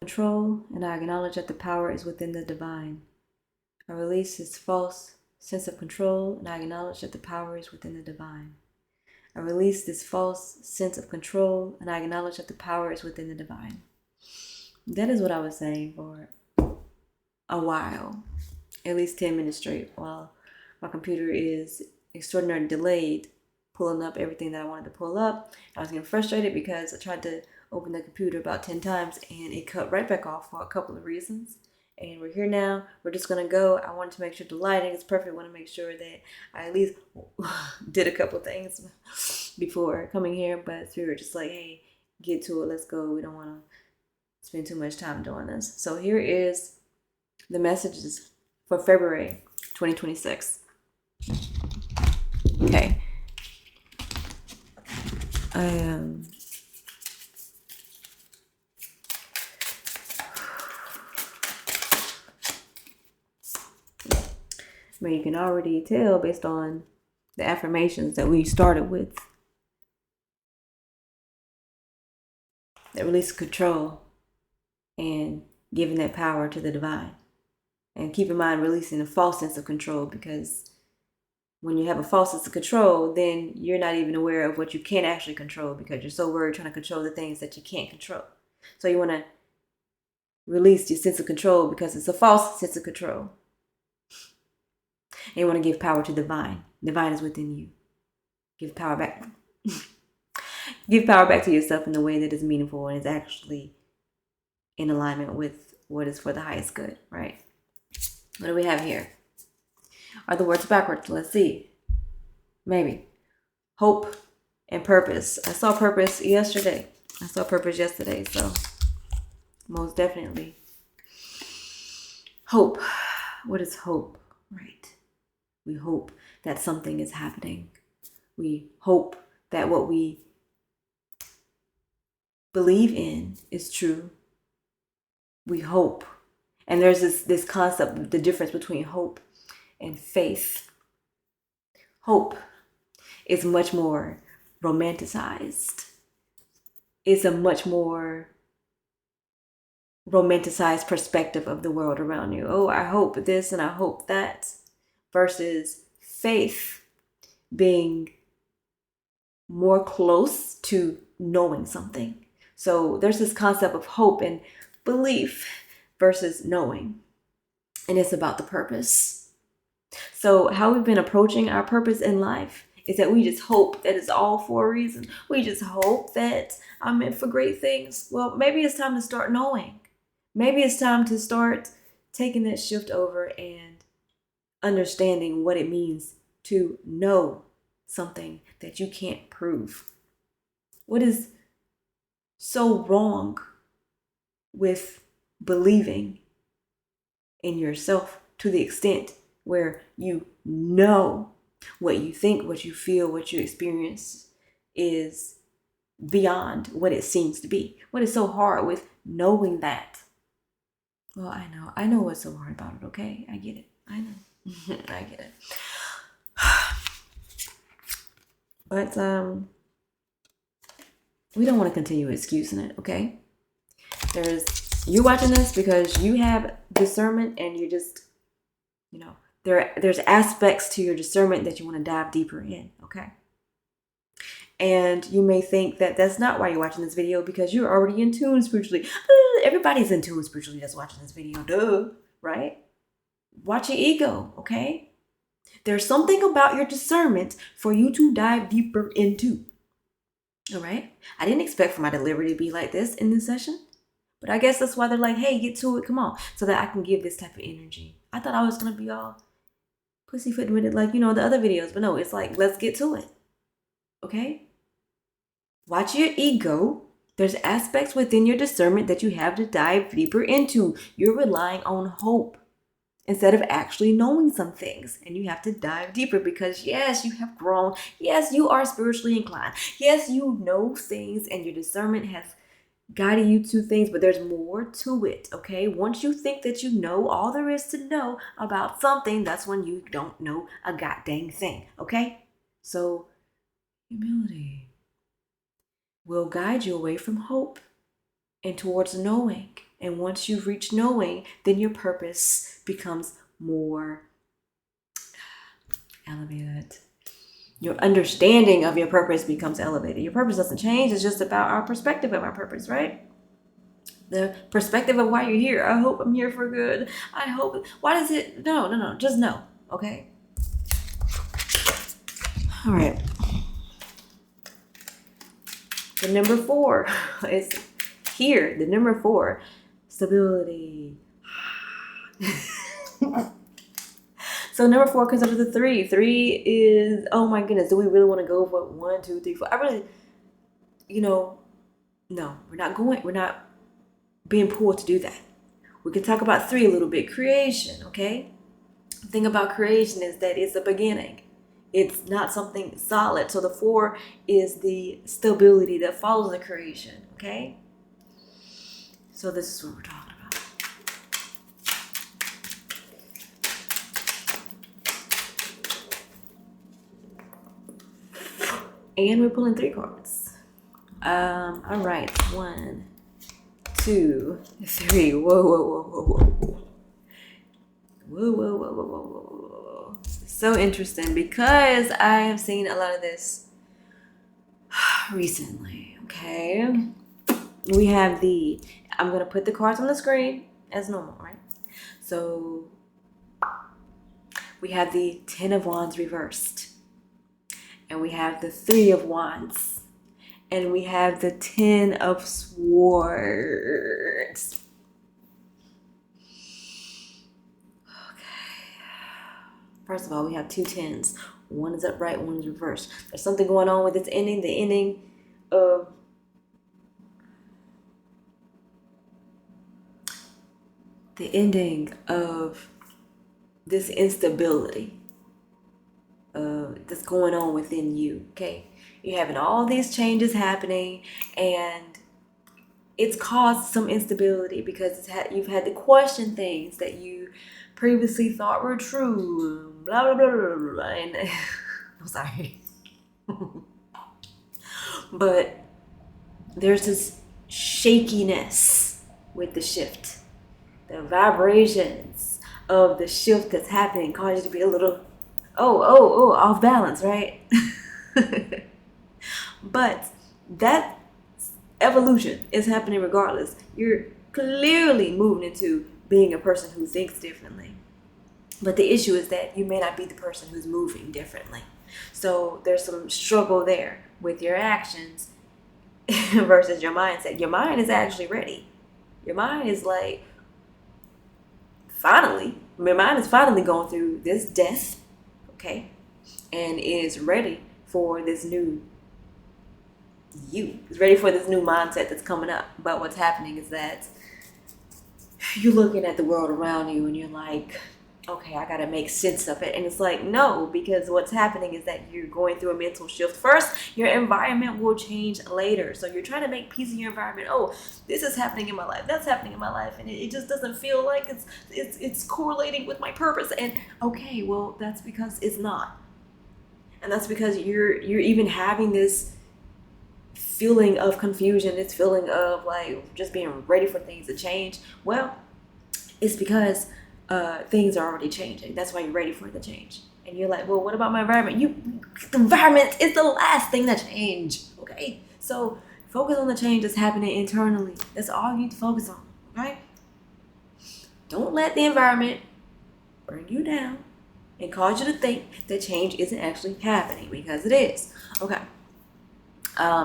control, and I acknowledge that the power is within the divine. I release this false sense of control, and I acknowledge that the power is within the divine. I release this false sense of control, and I acknowledge that the power is within the divine. That is what I was saying for a while, at least 10 minutes straight, while my computer is extraordinarily delayed pulling up everything that I wanted to pull up. I was getting frustrated because I tried to open the computer about 10 times and it cut right back off for a couple of reasons. And we're here now. We're just going to go. I wanted to make sure the lighting is perfect. I want to make sure that I at least did a couple of things before coming here. But we were just like, hey, get to it. Let's go. We don't want to spend too much time doing this. So here is the messages for February 2026. Okay. You can already tell based on the affirmations that we started with. That release control and giving that power to the divine. And keep in mind releasing a false sense of control, because when you have a false sense of control, then you're not even aware of what you can actually control because you're so worried trying to control the things that you can't control. So you want to release your sense of control because it's a false sense of control. And you want to give power to the divine. Divine is within you. Give power back. Give power back to yourself in a way that is meaningful and is actually in alignment with what is for the highest good, right? What do we have here? Are the words backwards? Let's see. Maybe. Hope and purpose. I saw purpose yesterday. So most definitely. Hope. What is hope? Right. We hope that something is happening. We hope that what we believe in is true. We hope. And there's this concept, the difference between hope and faith. Hope is much more romanticized. It's a much more romanticized perspective of the world around you. Oh, I hope this and I hope that. Versus faith being more close to knowing something. So there's this concept of hope and belief versus knowing. And it's about the purpose. So how we've been approaching our purpose in life is that we just hope that it's all for a reason. We just hope that I'm meant for great things. Well, maybe it's time to start knowing. Maybe it's time to start taking that shift over and understanding what it means to know something that you can't prove. What is so wrong with believing in yourself to the extent where you know what you think, what you feel, what you experience is beyond what it seems to be? What is so hard with knowing that? Well, I know what's so hard about it, okay? I get it. I know. I get it. But we don't want to continue excusing it, okay? You're watching this because you have discernment and you're just, there's aspects to your discernment that you want to dive deeper in, okay? And you may think that that's not why you're watching this video, because you're already in tune spiritually. Everybody's in tune spiritually that's watching this video, duh, right? Watch your ego, okay? There's something about your discernment for you to dive deeper into. All right? I didn't expect for my delivery to be like this in this session, but I guess that's why they're like, hey, get to it, come on, so that I can give this type of energy. I thought I was going to be all pussyfoot with it like, the other videos, but no, it's like, let's get to it. Okay? Watch your ego. There's aspects within your discernment that you have to dive deeper into. You're relying on hope instead of actually knowing some things. And you have to dive deeper because, yes, you have grown. Yes, you are spiritually inclined. Yes, you know things and your discernment has guided you to things, but there's more to it, okay? Once you think that you know all there is to know about something, that's when you don't know a goddamn thing, okay? So, humility will guide you away from hope and towards knowing And once you've reached knowing, then your purpose becomes more elevated. Your understanding of your purpose becomes elevated. Your purpose doesn't change. It's just about our perspective of our purpose, right? The perspective of why you're here. I hope I'm here for good. I hope. Why does it? No. Just know. Okay. All right. The number 4 is here. The number 4, stability. So number 4 comes under the 3. 3 is, oh my goodness, do we really want to go for 1, 2, 3, 4? I really, no, we're not being pulled to do that. We can talk about 3 a little bit. Creation, okay? The thing about creation is that it's a beginning. It's not something solid. So the 4 is the stability that follows the creation, okay? So this is what we're talking about. And we're pulling 3 cards. All right. 1, 2, 3. Whoa. So interesting because I have seen a lot of this recently. Okay. We have I'm going to put the cards on the screen as normal, right? So we have the 10 of Wands reversed. And we have the 3 of Wands. And we have the 10 of Swords. Okay. First of all, we have 2 10s. One is upright, one is reversed. There's something going on with this ending. The ending of this instability that's going on within you, okay? You're having all these changes happening, and it's caused some instability because you've had to question things that you previously thought were true, blah, blah, blah, blah, blah. And I'm sorry. But there's this shakiness with the shift. The vibrations of the shift that's happening cause you to be a little off balance, right? But that evolution is happening regardless. You're clearly moving into being a person who thinks differently. But the issue is that you may not be the person who's moving differently. So there's some struggle there with your actions versus your mindset. Your mind is actually ready. Your mind is like, your mind is finally going through this death, okay, and is ready for this new you. Is ready for this new mindset that's coming up. But what's happening is that you're looking at the world around you and you're like, okay, I gotta make sense of it. And it's like, no, because what's happening is that you're going through a mental shift. First, your environment will change later. So you're trying to make peace in your environment. Oh, this is happening in my life. That's happening in my life. And it just doesn't feel like it's correlating with my purpose. And okay, well, that's because it's not. And that's because you're even having this feeling of confusion, this feeling of like just being ready for things to change. Well, it's because things are already changing. That's why you're ready for the change. And you're like, well, what about my environment? The environment is the last thing to change. Okay? So focus on the change that's happening internally. That's all you need to focus on. Right? Don't let the environment bring you down and cause you to think that change isn't actually happening, because it is. Okay.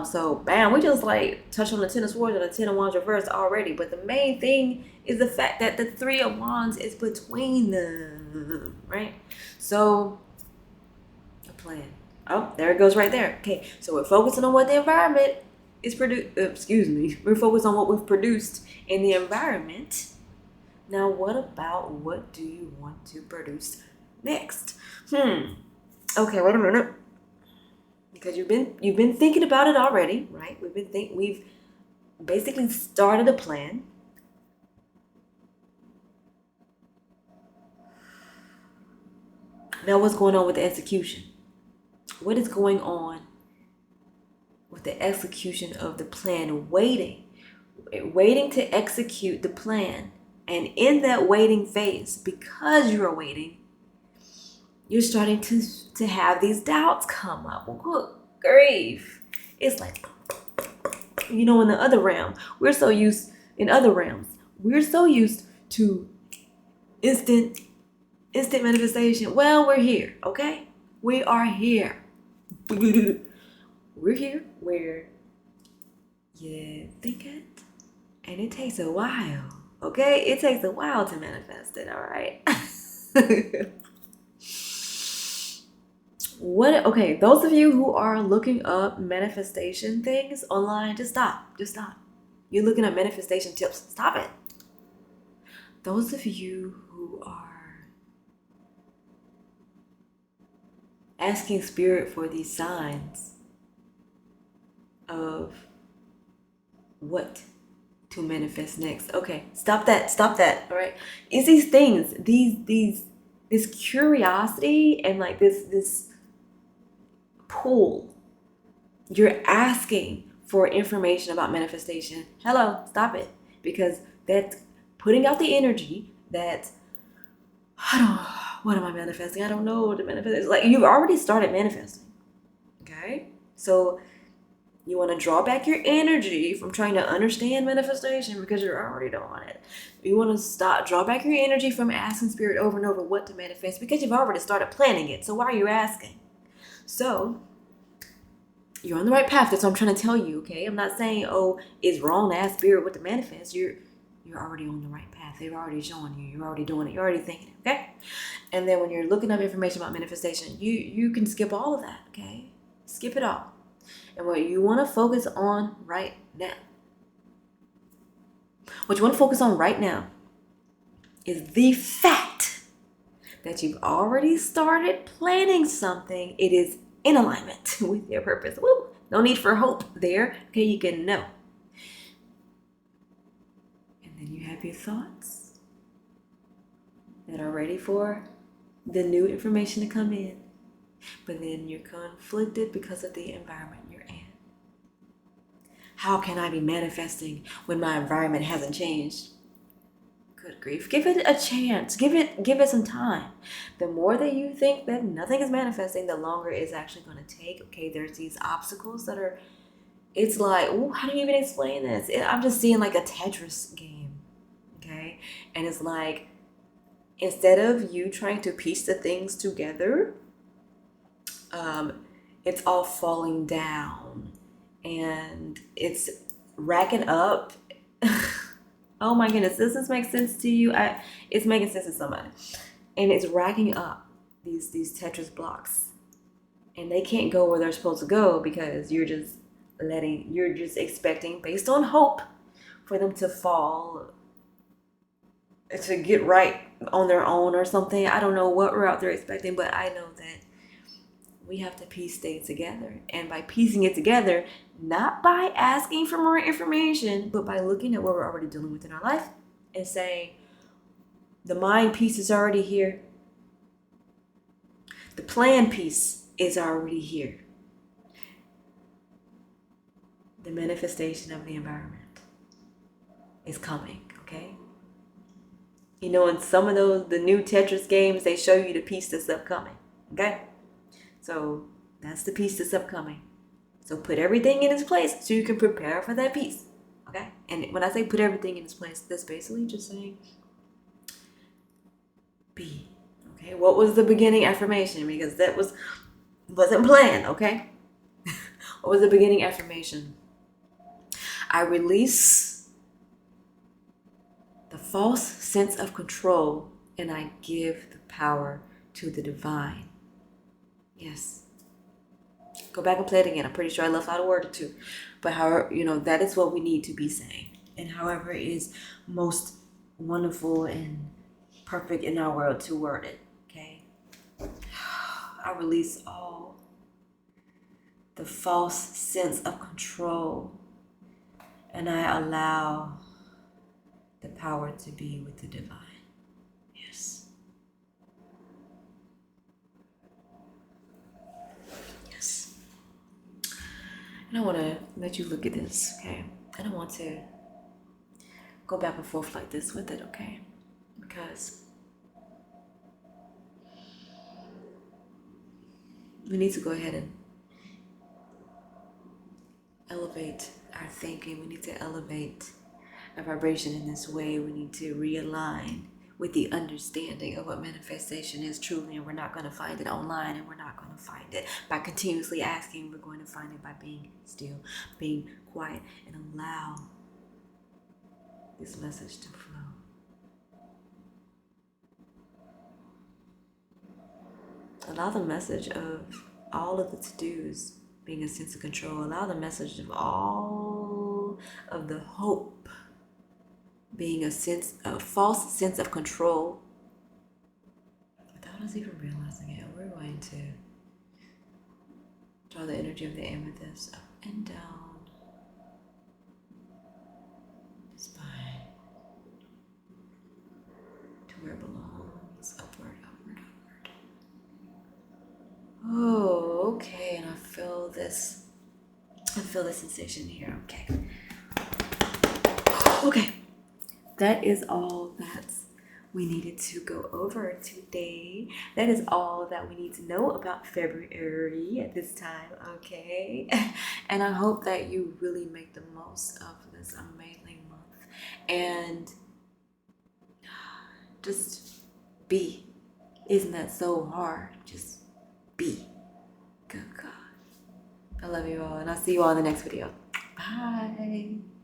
So bam, we just like touched on the 10 of Swords and the 10 of Wands reversed already. But the main thing is the fact that the 3 of Wands is between them, right? So a plan. Oh, there it goes right there. Okay, so we're focusing on what the environment is we're focused on what we've produced in the environment. Now, what about what do you want to produce next? Okay, wait a minute. Because you've been thinking about it already, right? We've basically started a plan. Now, what's going on with the execution? What is going on with the execution of the plan waiting? waiting to execute the plan. And in that waiting phase, because you're waiting, you're starting to have these doubts come up. Well, good grief. It's like, in the other realm, we're so used to instant manifestation. Well, we're here, okay? We are here. We're here where you think it, and it takes a while, okay? It takes a while to manifest it, all right? Those of you who are looking up manifestation things online, just stop. You're looking at manifestation tips. Stop it. Those of you who are asking spirit for these signs of what to manifest next. Okay, stop that. All right. It's these things, this curiosity and like this pull. You're asking for information about manifestation. Hello, stop it. Because that's putting out the energy that what am I manifesting? I don't know what to manifest. It's like you've already started manifesting. Okay? So you want to draw back your energy from trying to understand manifestation because you're already doing it. You want to draw back your energy from asking spirit over and over what to manifest because you've already started planning it. So why are you asking? So you're on the right path. That's what I'm trying to tell you, okay? I'm not saying, it's wrong to ask spirit what to manifest. You're already on the right path. They've already shown you. You're already doing it. You're already thinking it, okay? And then when you're looking up information about manifestation, you can skip all of that, okay? Skip it all. And what you want to focus on right now, is the fact that you've already started planning something. It is in alignment with your purpose. Woo! No need for hope there. Okay, you can know. And then you have your thoughts that are ready for the new information to come in. But then you're conflicted because of the environment you're in. How can I be manifesting when my environment hasn't changed? Good grief. Give it a chance. Give it some time. The more that you think that nothing is manifesting, the longer it's actually going to take. Okay, there's these obstacles that are, it's like, how do you even explain this? I'm just seeing like a Tetris game. Okay? And it's like, instead of you trying to piece the things together, it's all falling down and it's racking up. Oh my goodness, does this make sense to you? It's making sense to somebody. And it's racking up these Tetris blocks. And they can't go where they're supposed to go because you're just expecting, based on hope, for them to fall, to get right on their own or something. I don't know what route they're expecting, but I know that we have to piece things together. And by piecing it together, not by asking for more information, but by looking at what we're already dealing with in our life and saying, the mind piece is already here. The plan piece is already here. The manifestation of the environment is coming, okay? In some of the new Tetris games, they show you the piece that's upcoming, okay? So that's the piece that's upcoming. So put everything in its place so you can prepare for that piece. Okay? And when I say put everything in its place, that's basically just saying be. Okay? What was the beginning affirmation? Because that wasn't planned, okay? What was the beginning affirmation? I release the false sense of control and I give the power to the divine. Yes. Go back and play it again. I'm pretty sure I left out a word or two. But however, that is what we need to be saying. And however it is most wonderful and perfect in our world to word it. Okay? I release all the false sense of control. And I allow the power to be with the divine. Yes. And I want to let you look at this, okay? I don't want to go back and forth like this with it, okay? Because we need to go ahead and elevate our thinking. We need to elevate our vibration in this way. We need to realign with the understanding of what manifestation is truly, and we're not going to find it online, and we're not going to find it by continuously asking. We're going to find it by being still, being quiet, and allow this message to flow. Allow the message of all of the to-dos being a sense of control. Allow the message of all of the hope being a false sense of control. Without us even realizing it, we're going to draw the energy of the amethyst up and down the spine to where it belongs, upward, upward, upward. Oh, okay, and I feel this sensation here. Okay, that is all that we needed to go over today. That is all that we need to know about February at this time, okay? And I hope that you really make the most of this amazing month and just be. Isn't that so hard? Just be. Good God. I love you all, and I'll see you all in the next video. Bye.